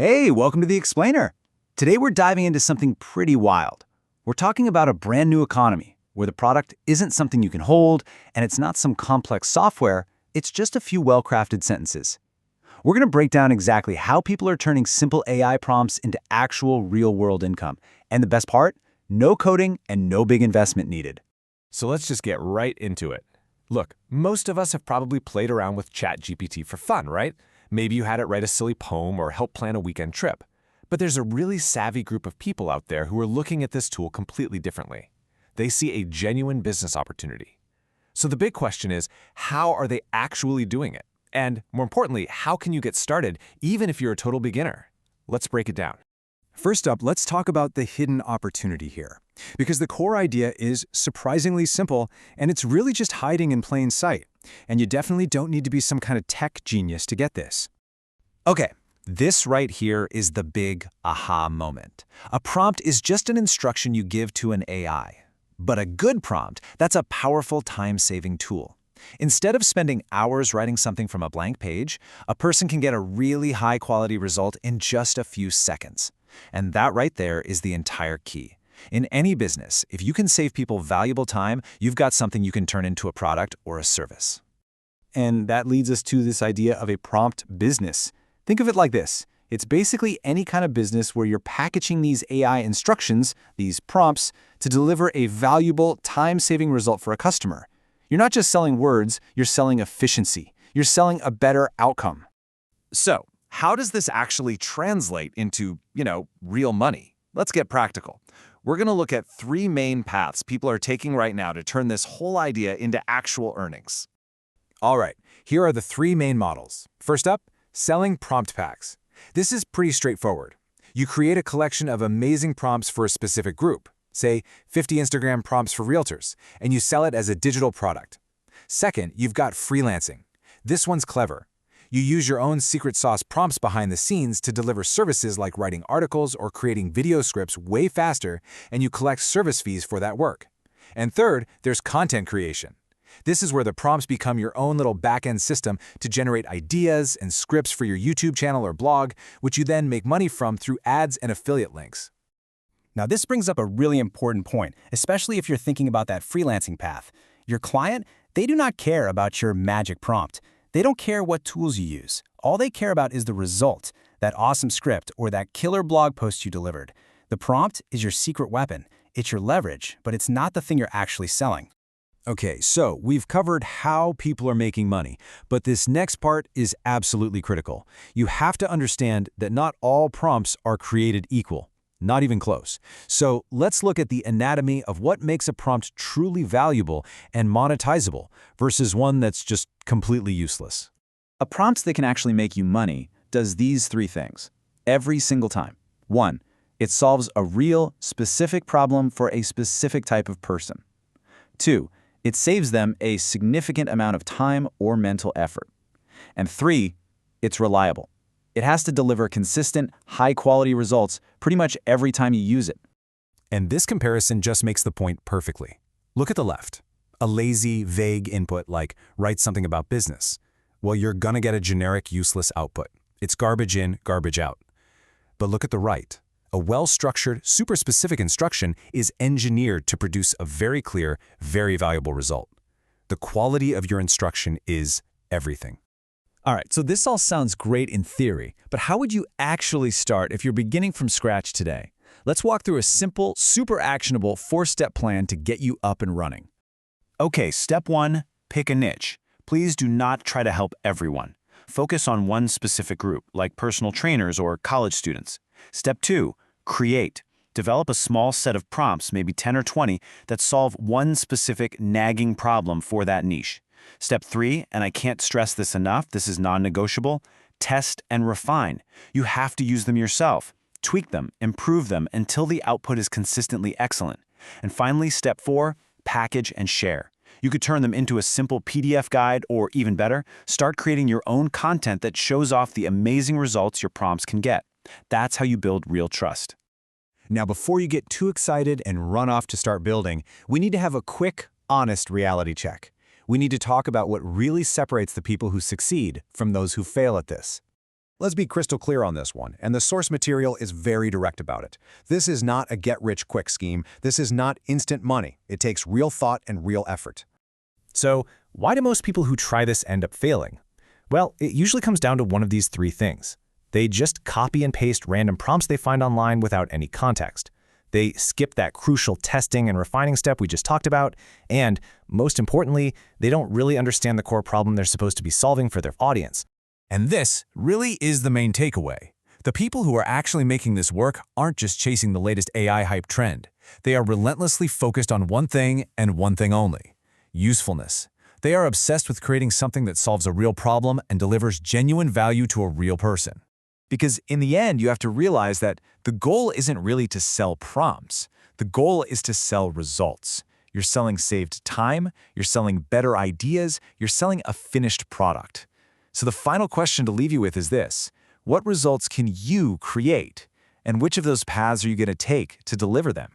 Hey, welcome to The Explainer. Today we're diving into something pretty wild. We're talking about a brand new economy where the product isn't something you can hold and it's not some complex software, it's just a few well-crafted sentences. We're going to break down exactly how people are turning simple AI prompts into actual real-world income. And the best part? No coding and no big investment needed. So let's just get right into it. Look, most of us have probably played around with ChatGPT for fun, right? Maybe you had it write a silly poem or help plan a weekend trip. But there's a really savvy group of people out there who are looking at this tool completely differently. They see a genuine business opportunity. So the big question is, how are they actually doing it? And more importantly, how can you get started even if you're a total beginner? Let's break it down. First up, let's talk about the hidden opportunity here. Because the core idea is surprisingly simple, and it's really just hiding in plain sight. And you definitely don't need to be some kind of tech genius to get this. Okay, this right here is the big aha moment. A prompt is just an instruction you give to an AI. But a good prompt, that's a powerful time-saving tool. Instead of spending hours writing something from a blank page, a person can get a really high-quality result in just a few seconds. And that right there is the entire key. In any business, if you can save people valuable time, you've got something you can turn into a product or a service. And that leads us to this idea of a prompt business. Think of it like this. It's basically any kind of business where you're packaging these AI instructions, these prompts, to deliver a valuable, time-saving result for a customer. You're not just selling words, you're selling efficiency. You're selling a better outcome. So, how does this actually translate into, real money? Let's get practical. We're going to look at three main paths people are taking right now to turn this whole idea into actual earnings. All right, here are the three main models. First up, selling prompt packs. This is pretty straightforward. You create a collection of amazing prompts for a specific group, say 50 Instagram prompts for realtors, and you sell it as a digital product. Second, you've got freelancing. This one's clever. You use your own secret sauce prompts behind the scenes to deliver services like writing articles or creating video scripts way faster, and you collect service fees for that work. And third, there's content creation. This is where the prompts become your own little back-end system to generate ideas and scripts for your YouTube channel or blog, which you then make money from through ads and affiliate links. Now, this brings up a really important point, especially if you're thinking about that freelancing path. Your client, they do not care about your magic prompt. They don't care what tools you use. All they care about is the result, that awesome script or that killer blog post you delivered. The prompt is your secret weapon. It's your leverage, but it's not the thing you're actually selling. Okay, so we've covered how people are making money, but this next part is absolutely critical. You have to understand that not all prompts are created equal, not even close. So let's look at the anatomy of what makes a prompt truly valuable and monetizable versus one that's just completely useless. A prompt that can actually make you money does these three things every single time. 1. It solves a real, specific problem for a specific type of person. 2. It saves them a significant amount of time or mental effort. And 3. It's reliable. It has to deliver consistent, high-quality results pretty much every time you use it. And this comparison just makes the point perfectly. Look at the left. A lazy, vague input like write something about business. Well, you're gonna get a generic, useless output. It's garbage in, garbage out. But look at the right. A well-structured, super specific instruction is engineered to produce a very clear, very valuable result. The quality of your instruction is everything. All right, so this all sounds great in theory, but how would you actually start if you're beginning from scratch today? Let's walk through a simple, super actionable 4-step plan to get you up and running. Okay, step 1, pick a niche. Please do not try to help everyone. Focus on one specific group, like personal trainers or college students. Step 2, create. Develop a small set of prompts, maybe 10 or 20, that solve one specific nagging problem for that niche. Step 3, and I can't stress this enough, this is non-negotiable, test and refine. You have to use them yourself. Tweak them, improve them until the output is consistently excellent. And finally, step 4, package and share. You could turn them into a simple PDF guide or, even better, start creating your own content that shows off the amazing results your prompts can get. That's how you build real trust. Now, before you get too excited and run off to start building, we need to have a quick, honest reality check. We need to talk about what really separates the people who succeed from those who fail at this. Let's be crystal clear on this one, and the source material is very direct about it. This is not a get-rich-quick scheme. This is not instant money. It takes real thought and real effort. So, why do most people who try this end up failing? Well, it usually comes down to one of these three things. They just copy and paste random prompts they find online without any context. They skip that crucial testing and refining step we just talked about, and, most importantly, they don't really understand the core problem they're supposed to be solving for their audience. And this really is the main takeaway. The people who are actually making this work aren't just chasing the latest AI hype trend. They are relentlessly focused on one thing and one thing only: usefulness. They are obsessed with creating something that solves a real problem and delivers genuine value to a real person. Because in the end, you have to realize that the goal isn't really to sell prompts. The goal is to sell results. You're selling saved time, you're selling better ideas, you're selling a finished product. So the final question to leave you with is this: what results can you create? And which of those paths are you going to take to deliver them?